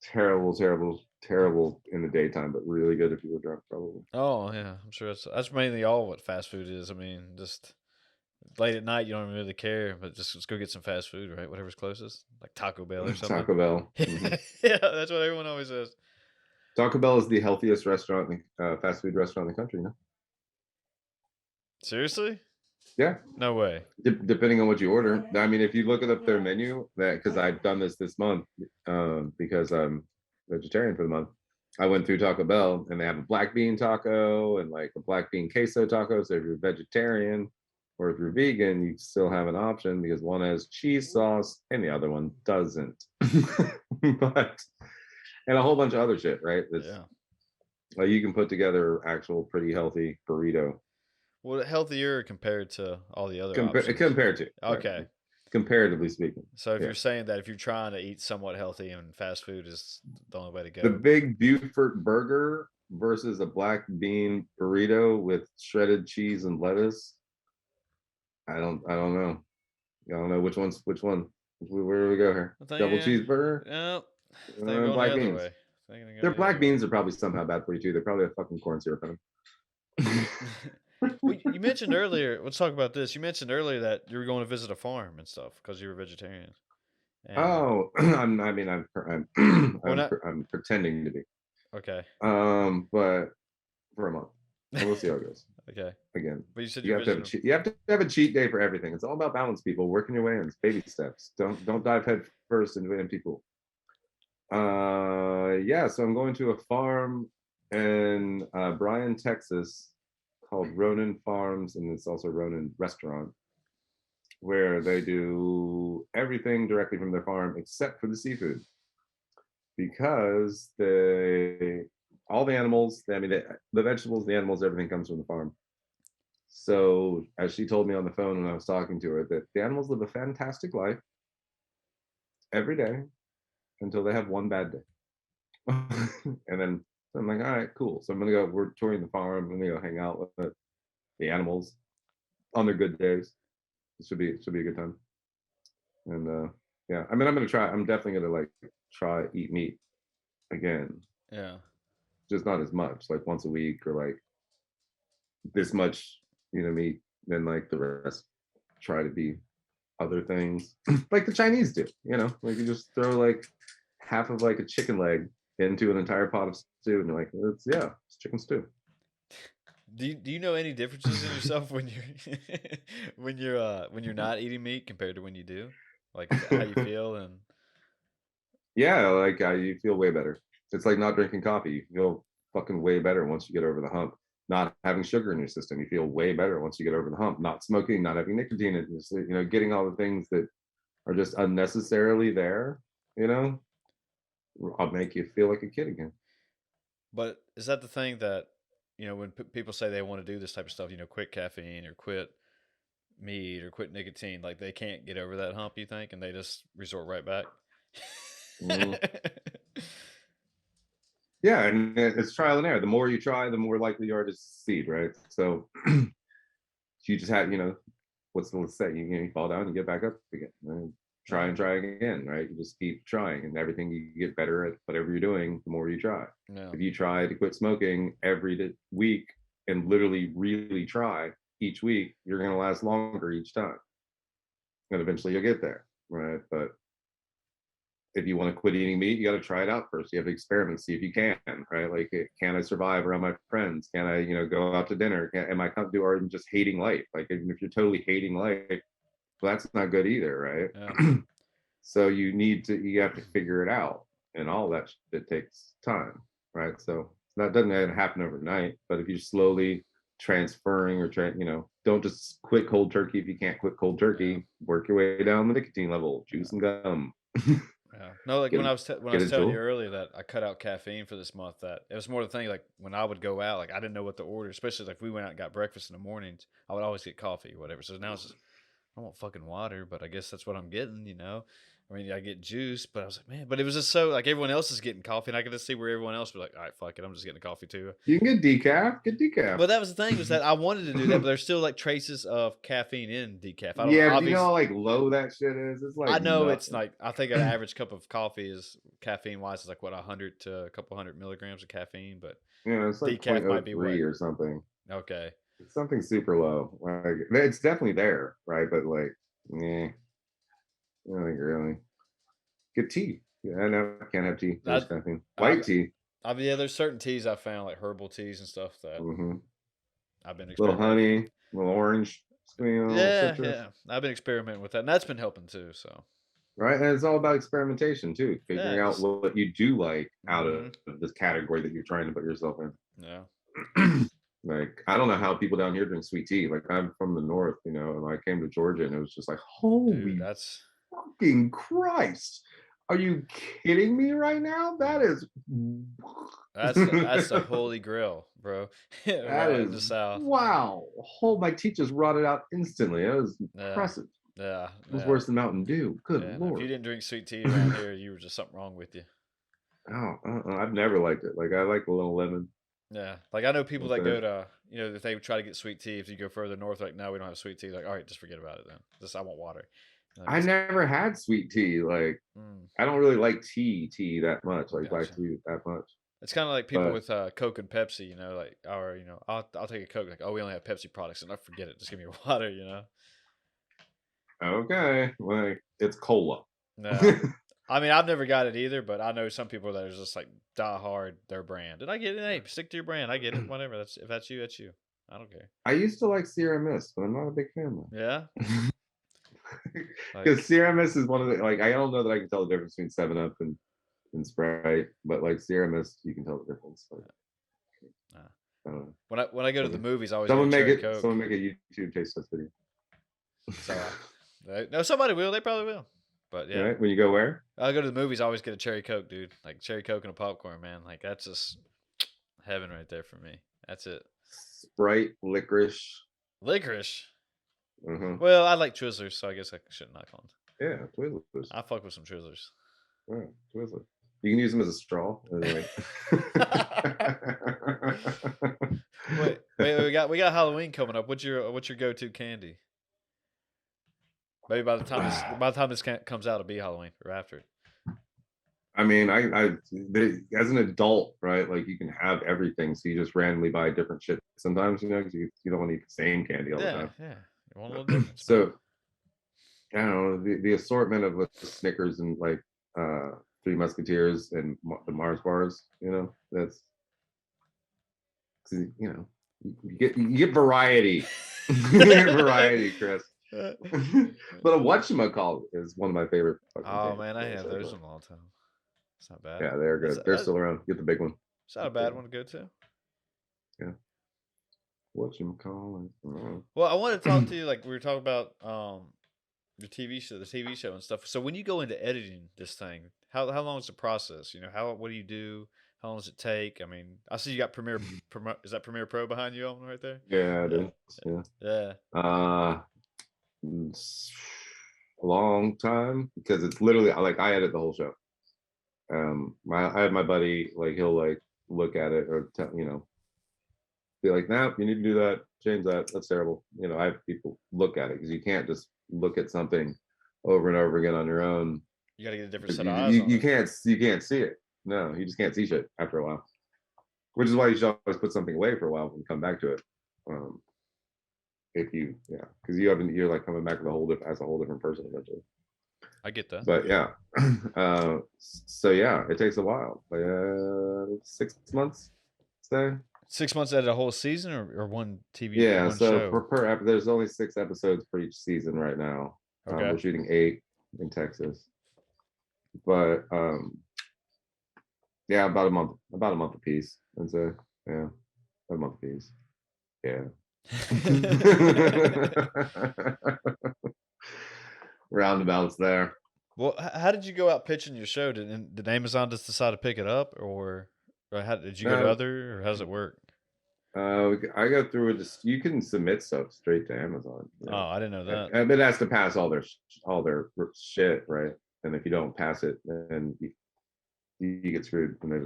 Terrible, terrible, terrible in the daytime, but really good if you were drunk, probably. Oh yeah, I'm sure that's mainly all what fast food is. I mean, just late at night, you don't really care, but just let's go get some fast food, right? Whatever's closest, like Taco Bell or something. Taco Bell. Yeah, that's what everyone always says. Taco Bell is the healthiest restaurant, fast food restaurant in the country. No? Seriously? Yeah, No way. depending on what you order. I mean, if you look at their menu, that because I've done this month, because I'm vegetarian for the month. I went through Taco Bell and they have a black bean taco and like a black bean queso taco. So if you're vegetarian or if you're vegan, you still have an option because one has cheese sauce and the other one doesn't. But and a whole bunch of other shit, right? That's Yeah. like you can put together actual pretty healthy burrito Well, healthier compared to all the other options. compared to right, Okay. comparatively speaking. So if Yeah. you're saying that if you're trying to eat somewhat healthy and fast food is the only way to The go. Big Buford burger versus a black bean burrito with shredded cheese and lettuce. I don't know. I don't know which one. Where do we go here? I Double think, cheeseburger, yeah, I think I'm going the black other beans. way. I think I'm Their going the black other way. beans are probably somehow bad for you too. They're probably a fucking corn syrup in them. Well, you mentioned earlier. Let's talk about this. You mentioned earlier that you were going to visit a farm and stuff because you were vegetarian. And Oh, I mean, well, not I'm pretending to be. okay, But for a month, and we'll see how it goes. okay. Again, But you said you you're have to have visiting. you have to have a cheat day for everything. It's all about balance, people. Working your way in, it's baby steps. Don't dive head first into empty pool. Yeah, so I'm going to a farm in Bryan, Texas, called Ronan Farms, and it's also Ronan Restaurant, where they do everything directly from their farm except for the seafood, because they all the animals, I mean, the vegetables, the animals, everything comes from the farm. So, as she told me on the phone when I was talking to her, that the animals live a fantastic life every day until they have one bad day. And then so I'm like, all right, cool. So I'm gonna go. We're touring the farm. I'm gonna go hang out with the animals on their good days. It should be a good time. And yeah, I mean, I'm gonna try. I'm definitely gonna like try eat meat again, Yeah. just not as much, like once a week or like this much. meat, then like the rest try to be other things like the Chinese do. Like you just throw like half of like a chicken leg into an entire pot of stew, and you're like, it's chicken stew. Do you know any differences in yourself when you're when you're not eating meat compared to when you do? Like how you feel and Yeah, like you feel way better. It's like not drinking coffee. You feel fucking way better once you get over the hump. Not having sugar in your system, you feel way better once you get over the hump. Not smoking, not having nicotine, and just getting all the things that are just unnecessarily there. You know, I'll make you feel like a kid again. but is that the thing that when people say they want to do this type of stuff, quit caffeine or quit meat or quit nicotine, like they can't get over that hump, you think, and they just resort right back? Mhm. Yeah, and it's trial and error. The more you try, the more likely you are to succeed, right? So you just have, what's the say? You fall down, you get back up again. Right? Try and try again, right? You just keep trying, and everything you get better at whatever you're doing, the more you try. Yeah. If you try to quit smoking every week and literally really try each week, you're going to last longer each time, and eventually you'll get there, right? But if you want to quit eating meat, you got to try it out first. You have to experiment, see if you can, right? Like, can I survive around my friends? Can I, go out to dinner? Am I comfortable, or even just hating life? Like, even if you're totally hating life, well, that's not good either, right? Yeah. So you have to figure it out, and all that it takes time, right? So that doesn't happen overnight, but if you're slowly transferring don't just quit cold turkey. If you can't quit cold Yeah. turkey, work your way down the nicotine level, juice Yeah. some gum. Yeah. No, like get when a, I get was a telling you jewel. earlier that I cut out caffeine for this month, that it was more the thing like when I would go out, like I didn't know what to order, especially like if we went out and got breakfast in the mornings, I would always get coffee or whatever. So now it's just, I want fucking water, but I guess that's what I'm getting. I mean, I get juice, but I was like, man, but it was just so like everyone else is getting coffee, and I could just see where everyone else was like, all right, fuck it, I'm just getting a coffee too. You can get decaf. Get decaf. But that was the thing, was that I wanted to do that, but there's still like traces of caffeine in decaf. I don't know. Yeah, but you know Obviously, how like low that shit is? It's I like know it's nothing. like I think an average cup of coffee is caffeine wise is like what 100 to a couple hundred milligrams of caffeine, but It's like decaf might be what? 0.03 or something. Okay, It's something super low. Like it's definitely there, right? But like, I don't think really. Get tea. Yeah, I know I can't have tea. I, There's caffeine. I've, White tea. yeah, there's certain teas I found like herbal teas and stuff that Mm-hmm. I've been Little experimenting with. honey, little orange, Yeah, citrus. yeah, I've been experimenting with that, and that's been helping too. So Right. And it's all about experimentation too, yeah, figuring out just what you do like out of mm-hmm, this category that you're trying to put yourself yeah, in. Like, I don't know how people down here drink sweet tea. Like, I'm from the north, and I came to Georgia, and it was just like, dude, holy that's fucking Christ. Are you kidding me right now? That yeah. is That's the holy grail, bro. that Right in is the South. wow. My teachers brought it out instantly. It was Yeah, impressive. yeah, It was yeah, worse than Mountain Dew. Good yeah. Now, if you lord. didn't drink sweet tea around here, you were just something wrong with you. Oh, I've never liked it. Like, I like a little lemon Yeah, like I know people with that go it. to, if they try to get sweet tea, if you go further north, like no, we don't have sweet tea. Like, all right, just forget about it then. Just I want water. Like I it's, never had sweet tea. Like, mm, I don't really like tea that much, like black gotcha. tea that much. It's kind of like people But with Coke and Pepsi, like or I'll take a Coke. Like, oh, we only have Pepsi products, and I forget it. Just give me water. okay, like it's cola. No, I mean I've never got it either, but I know some people that are just like die hard their brand, and I get it. Hey, stick to your brand. I get it. Whatever. That's if that's you, that's you. I don't care. I used to like Sierra Mist, but I'm not a big fan now. Yeah, Because like Sierra Mist is one of the, like, I don't know that I can tell the difference between Seven Up and Sprite, but like Sierra Mist, you can tell the difference. Like, uh, I don't know. when I go to the Whatever. movies, I always get a Someone make cherry it. Coke. Someone make a YouTube taste test video. So no, somebody will. They probably will. But All yeah, right, when you go where? I go to the movies. I always get a cherry Coke, dude. Like cherry Coke and a popcorn, man. Like that's just heaven right there for me. That's it. Sprite, licorice. Licorice. Uh-huh. Well, I like Twizzlers, so I guess I shouldn't knock on. Yeah, Twizzlers. I fuck with some Twizzlers. Yeah, Twizzlers. You can use them as a straw. Anyway. wait, we got Halloween coming up. What's your go-to candy? Maybe by the time this comes out, it'll be Halloween or after it. I mean, as an adult, right? Like you can have everything, so you just randomly buy different shit sometimes, because you don't want to eat the same candy all the Yeah, time. yeah. You want a little difference, man. So I don't know the assortment of Snickers and like Three Musketeers and the Mars bars. That's you get variety. You get variety, Chris. But a whatchamacallit is one of my favorite fucking Oh candy man, I bars had those ever. in a long time. It's not bad. Yeah, they're good. They're still around. Get the big one. It's not a Big bad one. one to go to. Yeah. Whatchamacallit. Well, I want to talk to you like we were talking about the TV show and stuff. So when you go into editing this thing, how long is the process? What do you do? How long does it take? I mean, I see you got Premiere. Is that Premiere Pro behind you on right there? Yeah, it Yeah, is. Yeah. yeah. Uh, it's a long time because it's literally like I edit the whole show. I had my buddy like he'll like look at it or be like, "Nah, you need to do that, change that. That's terrible." I have people look at it because you can't just look at something over and over again on your own You got to get a different because set you, of eyes you on you it. can't see it. No, you just can't see shit after a while. Which is why you should always put something away for a while and come back to it. Um, if you because you're like coming back with as a whole different person eventually. I get that. But yeah, so yeah, it takes a while, like 6 months, say. 6 months out of a whole season or one TV or Yeah, one so show. there's only 6 episodes per each season right now. Okay. We're shooting 8 in Texas, but yeah, about a month apiece. I'd say, yeah, about a month apiece. Yeah. Roundabouts there. Well, how did you go out pitching your show? Did Amazon just decide to pick it up, or how did you go to Uh, other, or how does it work? I go through it. You can submit stuff straight to Amazon. Oh, I didn't know that. It has to pass all their shit, right? And if you don't pass it, then you get screwed, and they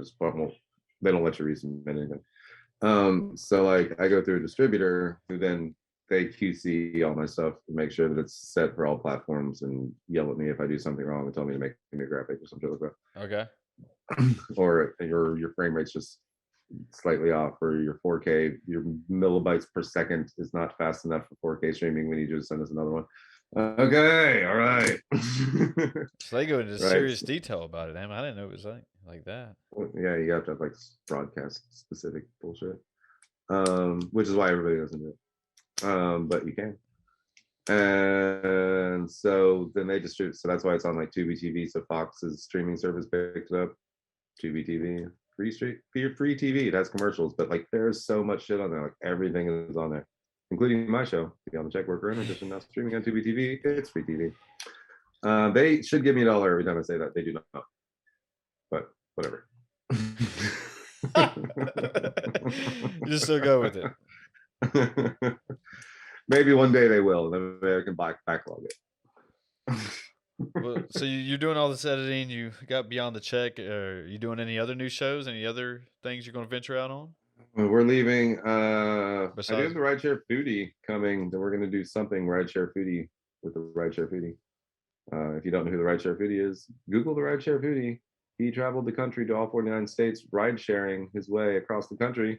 don't let you resubmit anything. So like I go through a distributor who then they QC all my stuff to make sure that it's set for all platforms and yell at me if I do something wrong and tell me to make a new graphic or something like that. Okay. Or your frame rate's just slightly off, or your 4K, your millibytes per second is not fast enough for 4K streaming. We need you to send us another one. Okay, all right. So they go into Right. serious detail about it. Damn, I didn't know it was like that. Yeah, you have to have like broadcast specific bullshit. Which is why everybody doesn't do it. But you can. And so then they distribute. So that's why it's on like Tubi TV. So Fox's streaming service picked it up. Tubi TV, free TV. It has commercials, but like there's so much shit on there. Like everything is on there, including my show, The On the Check Worker, in addition now streaming on Tubi TV. It's free TV. They should give me $1 every time I say that. They do not, but whatever. You just still go with it. Maybe one day they will, and then I can backlog it. Well, so you're doing all this editing. You got Beyond the Check. Are you doing any other new shows? Any other things you're going to venture out on? We're leaving. I do have Besides, the Rideshare Foodie coming. Then we're going to do something Rideshare Foodie with the Rideshare Foodie. If you don't know who the Rideshare Foodie is, Google the Rideshare Foodie. He traveled the country to all 49 states, ride sharing his way across the country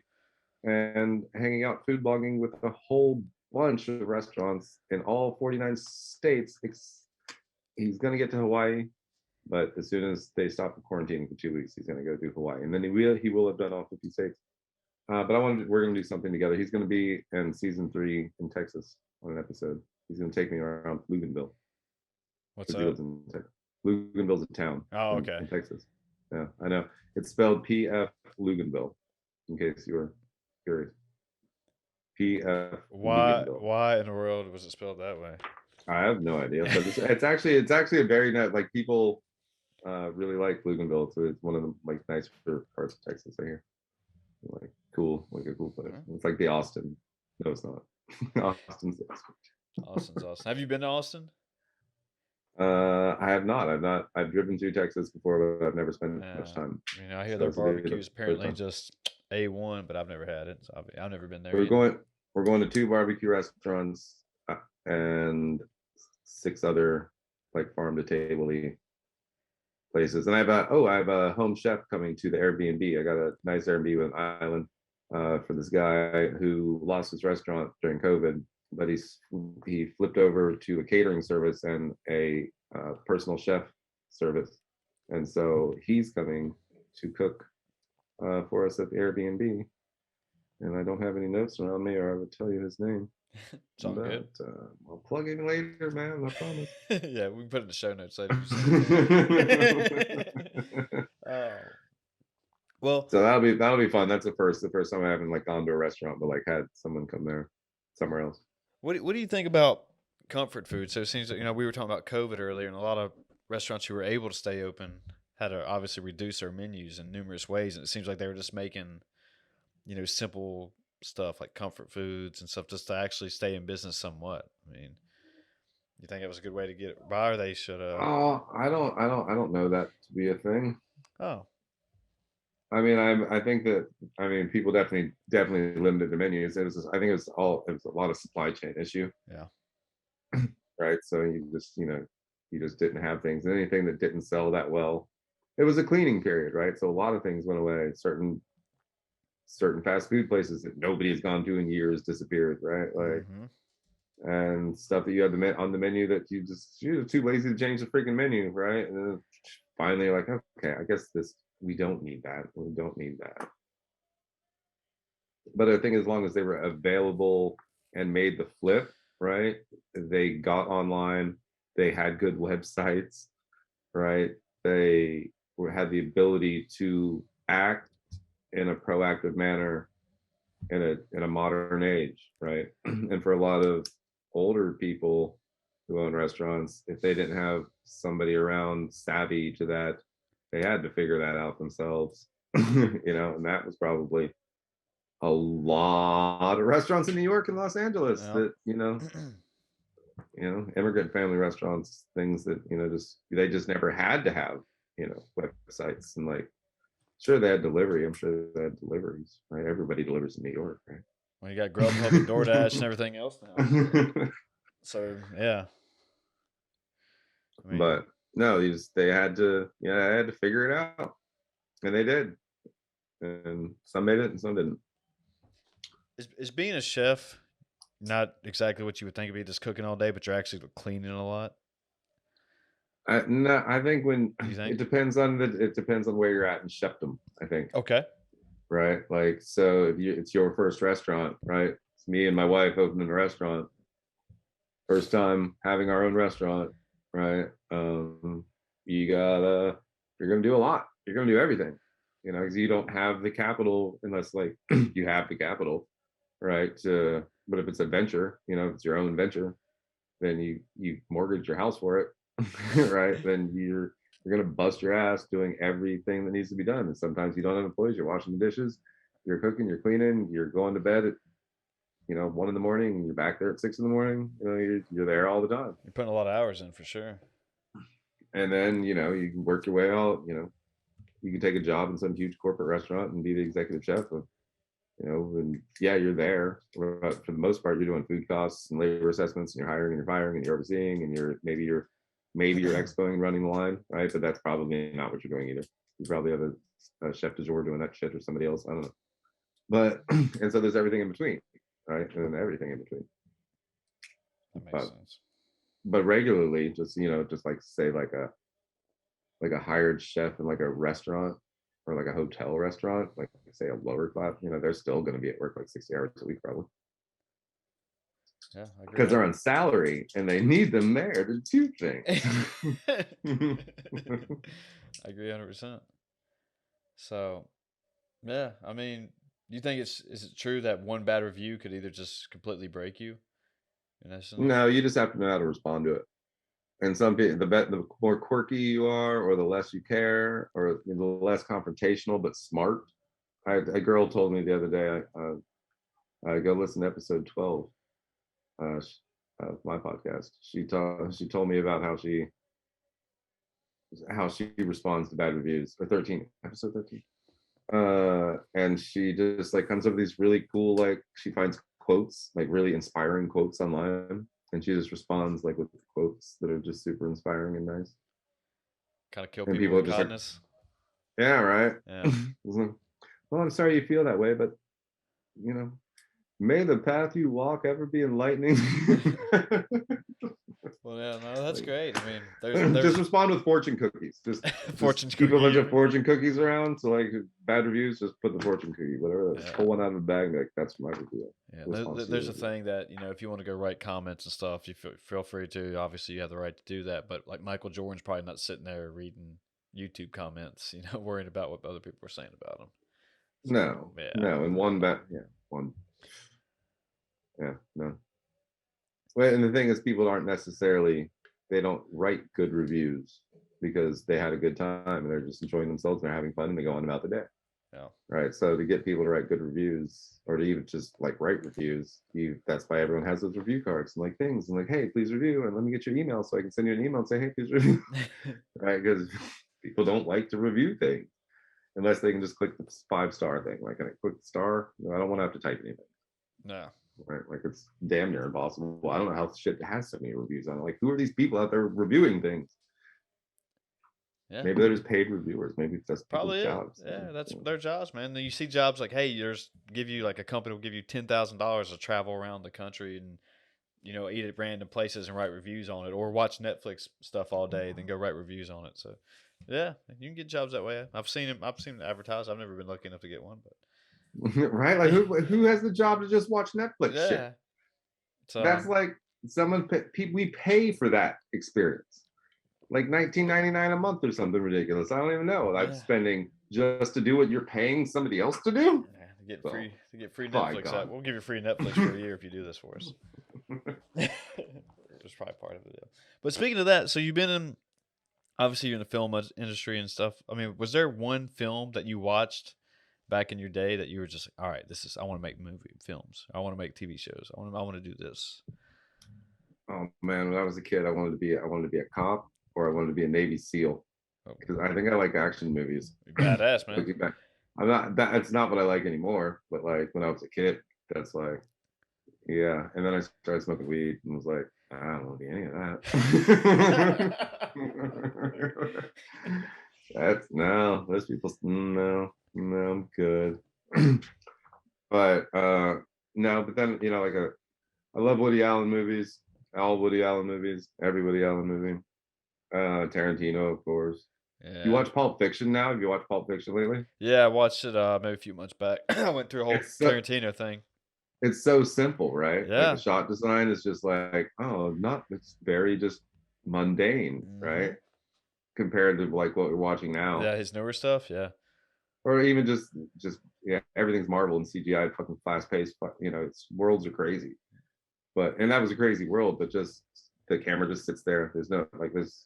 and hanging out food blogging with a whole bunch of restaurants in all 49 states. He's going to get to Hawaii, but as soon as they stop the quarantine for 2 weeks, he's going to go do Hawaii, and then he will have done all 50 states. But we're going to do something together. He's going to be in season 3 in Texas on an episode. He's going to take me around Luganville. what's He up? lives in Texas. Luganville's a town Okay. in Texas. Yeah, I know. It's spelled PF Luganville, in case you were curious. PF Luganville. Why in the world was it spelled that way? I have no idea, but it's actually a very nice. Like people really like Luganville. So it's one of the like nicer parts of Texas. I hear. Like cool, like a cool place. It's like the Austin. No, it's not. Austin's the Austin. Austin's awesome. Have you been to Austin? I have not. I've driven through Texas before, but I've never spent much time. I hear So their this will be the barbecue's first apparently time. just A1, but I've never had it. So I've never been there We're either. going to 2 barbecue restaurants and 6 other like farm to table places. And I have a home chef coming to the Airbnb. I got a nice Airbnb with an island for this guy who lost his restaurant during COVID, but he flipped over to a catering service and a personal chef service, and so he's coming to cook for us at the Airbnb. And I don't have any notes around me, or I would tell you his name. It's all But good. I'll plug in later, man. I promise. Yeah, we can put it in the show notes later. Oh, well, So that'll be fun. That's the first time I haven't like gone to a restaurant, but like had someone come there somewhere else. what do you think about comfort food? So it seems like, we were talking about COVID earlier, and a lot of restaurants who were able to stay open had to obviously reduce their menus in numerous ways, and it seems like they were just making, simple stuff like comfort foods and stuff just to actually stay in business somewhat. I mean, you think it was a good way to get by, or they should Oh, I don't know that to be a thing. Oh, I mean, I think that people definitely limited the menus. I think it was a lot of supply chain issue, yeah. right? So you just didn't have things. And anything that didn't sell that well, it was a cleaning period, right? So a lot of things went away. Certain fast food places that nobody has gone to in years disappeared, right? Like, and stuff that you had on the menu that you're too lazy to change the freaking menu, right? And then finally, like, okay, I guess we don't need that. We don't need that. But I think as long as they were available and made the flip, right? They got online, they had good websites, right? They had the ability to act in a proactive manner in a modern age, right? And for a lot of older people who own restaurants, if they didn't have somebody around savvy to that, they had to figure that out themselves. And that was probably a lot of restaurants in New York and Los Angeles that immigrant family restaurants, things that they just never had to have websites, and like, sure, they had delivery. I'm sure they had deliveries, right? Everybody delivers in New York, right? Well, you got Grubhub and DoorDash and everything else now. So yeah, I mean, But no, they had to figure it out, and they did. And some made it, and some didn't. is being a chef not exactly what you would think of, be just cooking all day, but you're actually cleaning a lot? No, I think it depends on where you're at in chefdom. I think. Okay. Right, like, so if it's your first restaurant, right? It's me and my wife opening a restaurant, first time having our own restaurant, right? You gotta You're gonna do a lot. You're gonna do everything, because you don't have the capital unless like you have the capital, right? But if it's a venture, if it's your own venture, then you mortgage your house for it, right? Then you're gonna bust your ass doing everything that needs to be done. And sometimes you don't have employees. You're washing the dishes, you're cooking, you're cleaning, you're going to bed at 1 a.m, and you're back there at 6 a.m. You're there all the time. You're putting a lot of hours in for sure. And then you can work your way out. You can take a job in some huge corporate restaurant and be the executive chef of, and yeah, you're there, but for the most part, you're doing food costs and labor assessments, and you're hiring and you're firing and you're overseeing, and maybe you're expoing and running the line, right? But that's probably not what you're doing either. You probably have a chef de jour doing that shit, or somebody else. I don't know. But and so there's everything in between, right? And then everything in between. That makes sense. But regularly, just just like say like a hired chef in like a restaurant or like a hotel restaurant, like say a lower class, they're still going to be at work like 60 hours a week probably. Yeah, I agree. Because they're on salary and they need them there to do things. I agree 100%. So, yeah, I mean, do you think is it true that one bad review could either just completely break you, in essence? No, you just have to know how to respond to it. And some people, the more quirky you are, or the less you care, or the less confrontational but smart. A girl told me the other day, I go listen to episode 12 of my podcast. She told me about how she responds to bad reviews, or 13, episode 13. And she just like comes up with these really cool, like, she finds quotes, like really inspiring quotes online, and she just responds like with quotes that are just super inspiring and nice. kind of kill And people people with just like, kindness. yeah, right. Yeah. Well, I'm sorry you feel that way, but you know, may the path you walk ever be enlightening. Well, yeah, no, that's Like, great. I mean, just there's respond with fortune cookies. Just fortune keep a bunch cookie. of fortune cookies around. So like bad reviews, just put the fortune cookie, whatever. Just Yeah. pull one out of the bag. Like that's my review. Yeah, Response to there's your a review. thing that if you want to go write comments and stuff, you feel free to. Obviously, you have the right to do that. But like Michael Jordan's probably not sitting there reading YouTube comments, worrying about what other people are saying about him. So No, yeah, no, and one bet, yeah, one, yeah, no. Well, and the thing is, people aren't necessarily, they don't write good reviews because they had a good time and they're just enjoying themselves and they're having fun and they go on about the day. yeah, Right. So to get people to write good reviews or to even just like write reviews, that's why everyone has those review cards and like things and like, hey, please review and let me get your email so I can send you an email and say, hey, please review. Right. Because people don't like to review things unless they can just click the 5-star thing. Like, can I click the star? No, I don't want to have to type anything. no, Right. Like it's damn near impossible. I don't know how shit has so many reviews on it. Like, who are these people out there reviewing things? yeah. Maybe they're just paid reviewers. Maybe that's people's Probably is. jobs. Yeah, that's their jobs, man. Then you see jobs like, hey, give you like a company will give you $10,000 to travel around the country and eat at random places and write reviews on it, or watch Netflix stuff all day, then go write reviews on it. So, yeah, you can get jobs that way. I've seen them. I've seen them advertised. I've never been lucky enough to get one, Right? Like, but who has the job to just watch Netflix shit? yeah. That's So like we pay for that experience, like 19.99 a month or something ridiculous. I don't even know what I'm yeah, spending just to do what you're paying somebody else to do. yeah, So, to get free by Netflix. God. We'll give you free Netflix for a year if you do this for us. It's probably part of it. Yeah. But speaking of that, so you've been in obviously you're in the film industry and stuff. I mean, was there one film that you watched back in your day that you were just like, all right, I want to make films. I want to make TV shows. I want to do this. Oh man, when I was a kid, I wanted to be a cop or I wanted to be a Navy SEAL Oh, because I think I like action movies. you're badass, man. Looking back, I'm not that. It's not what I like anymore. But like when I was a kid, that's like, yeah. And then I started smoking weed and was like, I don't want to be any of that. That's no. Those people, no, no, I'm good. But no. But then like I love Woody Allen movies. All Woody Allen movies. Every Woody Allen movie. Tarantino, of course. You Yeah. watch Pulp Fiction now? Have you watched Pulp Fiction lately? Yeah, I watched it maybe a few months back. I went through a whole It's so Tarantino thing. it's so simple, right? Like the Yeah. shot design is just like, oh, not it's very just mundane, Hmm. right? Compared to like what we're watching now. Yeah, his newer stuff. Yeah. Or even just yeah, everything's Marvel and CGI fucking fast paced, it's worlds are crazy. And that was a crazy world, but just the camera just sits there. There's no like this,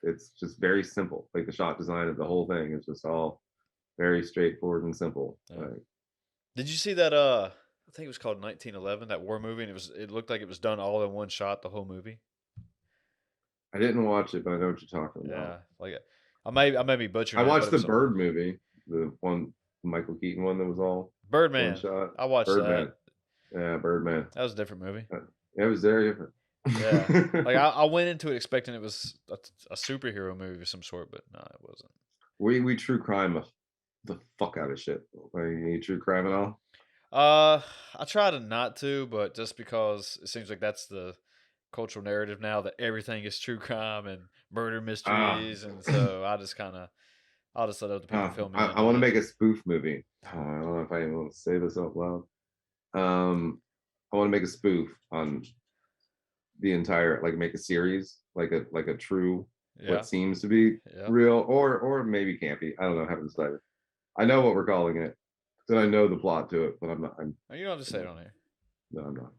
it's just very simple. Like the shot design of the whole thing is just all very straightforward and simple. Yeah. Like, Did you see that? I think it was called 1911, that war movie, and it looked like it was done all in one shot, the whole movie. I didn't watch it, but I know what you're talking about. Yeah, like I may be I butchering that, but watched it the was Bird movie, the one Michael Keaton one that was all one Birdman. shot. I watched that. Birdman. Yeah, Birdman. That was a different movie. It was very different. Yeah, like I went into it expecting it was a superhero movie of some sort, but no, it wasn't. we true crime the fuck out of shit. Like, you true crime at all? I try to not to, but just because it seems like that's the cultural narrative now that everything is true crime and murder Ah, mysteries, and so I'll just let other people fill me in I want on to it. make a spoof movie. I don't know if I even want to say this out loud. I want to make a spoof on the entire, like make a series, like a true Yeah, what seems to be yeah. real or maybe campy. I don't know. I haven't decided. I know what we're calling it. Then I know the plot to it, but I'm not. Oh, you don't have to say it I'm on here. no, I'm not.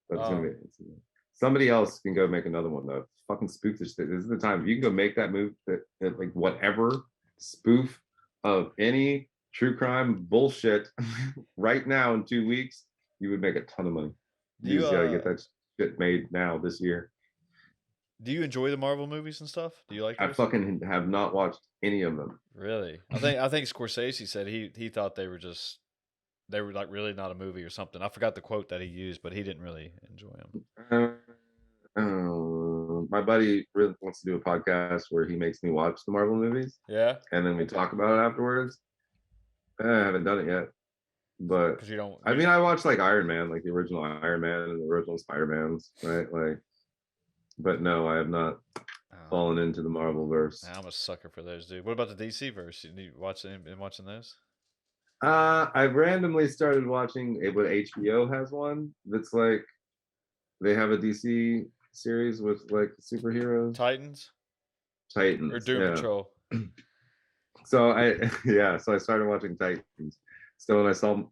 But it's gonna be. Um, Somebody else can go make another one though. Fucking spoof this shit. This is the time. If you can go make that move, that like whatever spoof of any true crime bullshit right now in 2 weeks, you would make a ton of money. do You you just gotta get that shit made now this year. do you enjoy the Marvel movies and stuff? Do you like I those? fucking have not watched any of them. Really? I think Scorsese said he thought they were like really not a movie or something. I forgot the quote that he used, but he didn't really enjoy them. Uh, my buddy really wants to do a podcast where he makes me watch the Marvel movies, Yeah, and then we talk about it afterwards. I haven't done it yet, but because you don't. I mean, I watched like Iron Man, like the original Iron Man and the original Spider-Mans, right? Like, but no, I have not fallen into the Marvel verse. I'm a sucker for those, dude. What about the DC verse? You been watching those? I randomly started watching it, but HBO has one that's like they have a DC series with like superheroes. Titans Titans, or Doom yeah. Patrol? So so I started watching Titans. So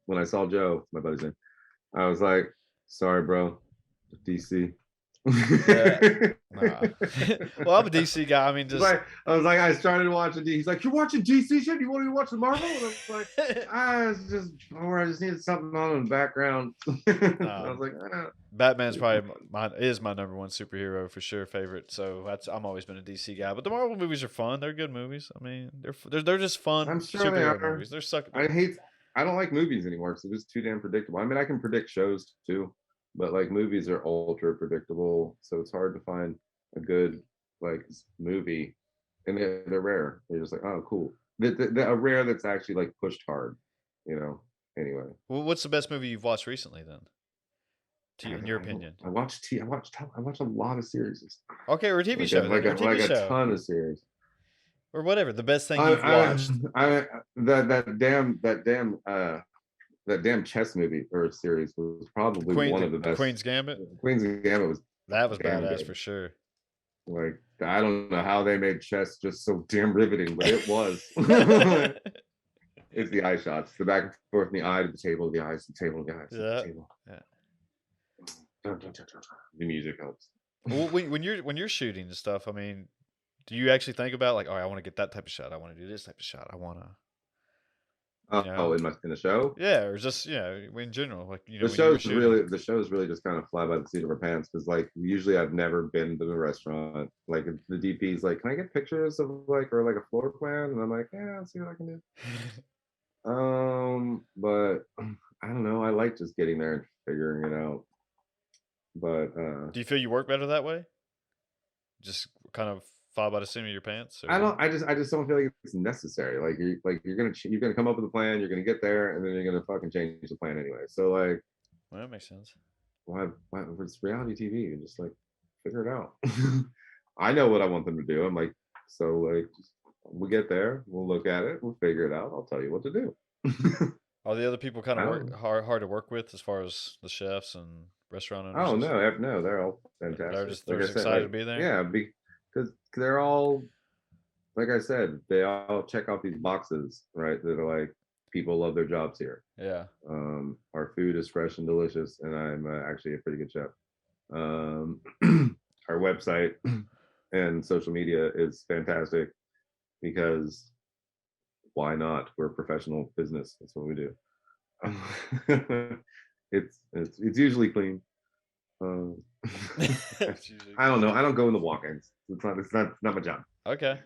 when I saw Joe, my buddy's name, I was like, sorry, bro, DC. Nah. Well, I'm a DC guy. I mean, just I started watching DC. He's like, you're watching DC shit? You want to watch the Marvel? And I was like, I just needed something on in the background. I was like, Batman's probably my number one superhero for sure, favorite. So I'm always been a DC guy. But the Marvel movies are fun. They're good movies. I mean, they're just fun. I'm sure superhero they are. movies. They're sucking. I don't like movies anymore because it's just too damn predictable. I mean, I can predict shows too, but like movies are ultra predictable, so it's hard to find a good like movie, and they're rare. They're just like, oh, cool. A rare that's actually like pushed hard, you know. Anyway, well, what's the best movie you've watched recently then? In your opinion, I watch a lot of series. Okay, or a TV show, a ton of series, or whatever. The best thing you've watched. That damn chess movie or series was probably one of the best. Queen's Gambit. Queen's Gambit was badass for sure. Like, I don't know how they made chess just so damn riveting, but it was. It's the eye shots, the back and forth, from the eye to the table, the eyes to the table, the eyes to the table. Yeah. The music helps. Well, when you're shooting and stuff, I mean, do you actually think about like, oh, I want to get that type of shot, I want to do this type of shot, I want to. In the show? Yeah, or just in general, like the show's really just kind of fly by the seat of our pants because like usually I've never been to the restaurant. Like the DP's like, can I get pictures of like or like a floor plan? And I'm like, yeah, I'll see what I can do. But I don't know. I like just getting there and figuring it out. But do you feel you work better that way? Just kind of fly by the seat of your pants? Or? I just don't feel like it's necessary. Like you're gonna come up with a plan, you're gonna get there, and then you're gonna fucking change the plan anyway. So like, well, that makes sense. Why it's reality TV? You just like figure it out. I know what I want them to do. I'm like, so like, we'll get there, we'll look at it, we'll figure it out. I'll tell you what to do. Are the other people kind of hard to work with as far as the chefs and restaurant owners? Oh no, they're all fantastic. They're just excited to be there. Yeah, because they're all, like I said, they all check off these boxes, right? That are like, people love their jobs here. Yeah. Our food is fresh and delicious, and I'm actually a pretty good chef. Our website and social media is fantastic because why not? We're a professional business. That's what we do. It's usually clean. I don't know. I don't go in the walk-ins. It's not my job. Okay.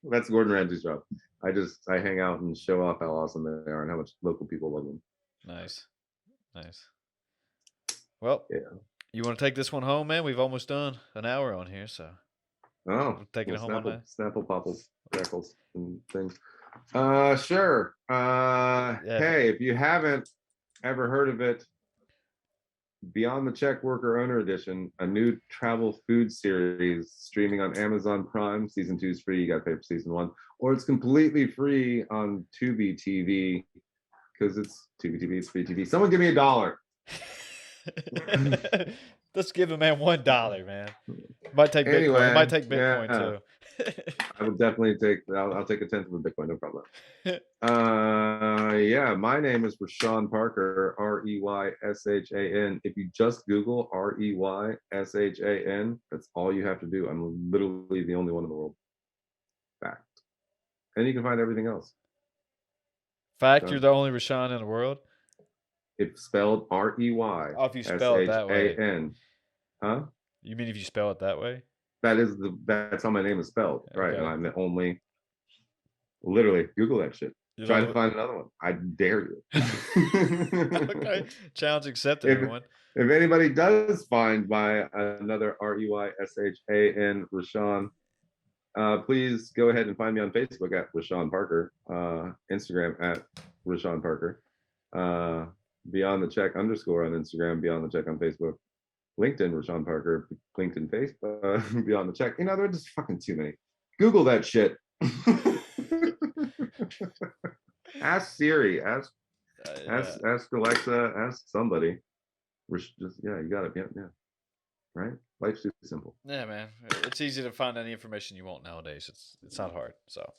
That's Gordon Ramsay's job. I hang out and show off how awesome they are and how much local people love them. Nice. Well, yeah. You want to take this one home, man? We've almost done an hour on here, so. Oh, taking it home on that. Snapple, popples, crackles, and things. Sure. Hey, if you haven't ever heard of it, Beyond the Check Worker Owner Edition, a new travel food series streaming on Amazon Prime. Season 2 is free. You got to pay for season 1, or it's completely free on Tubi TV because it's Tubi TV. It's free TV. Someone give me $1. Let's give a man $1, man. Might take Bitcoin. Might take Bitcoin too. I would definitely take. I'll take a tenth of a Bitcoin, no problem. Yeah, my name is Reyshan Parker, Reyshan. If you just Google Reyshan, that's all you have to do. I'm literally the only one in the world. Fact. And you can find everything else. Fact, you're the only Reyshan in the world? It's spelled R-E-Y. Oh, if you spell it that way. Huh? You mean if you spell it that way? That's how my name is spelled, right? And I'm the only. Literally, Google that shit. Try to find another one. I dare you. Okay, challenge accepted, everyone. If anybody does find my another Reyshan Reyshan, please go ahead and find me on Facebook at Reyshan Parker, Instagram at Reyshan Parker, Beyond the Check _ on Instagram, Beyond the Check on Facebook, LinkedIn Reyshan Parker, LinkedIn Facebook, Beyond the Check. You know, there are just fucking too many. Google that shit. Ask Siri, ask Alexa, ask somebody. Just you got it. Yeah. Right? Life's too simple. Yeah, man. It's easy to find any information you want nowadays. It's not hard. So,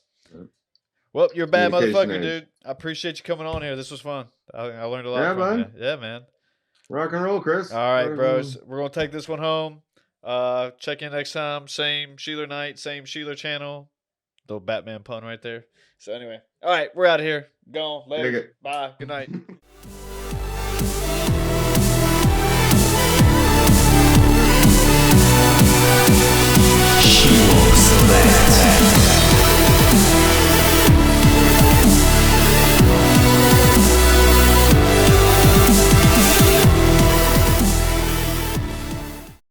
well, you're a bad motherfucker, dude. I appreciate you coming on here. This was fun. I learned a lot from you. Yeah, man. Rock and roll, Chris. All right, bros. We're gonna take this one home. Check in next time. Same Shelor night, same Shelor channel. Little Batman pun right there. So anyway, all right, we're out of here. Gone. Later. Bye. Good night.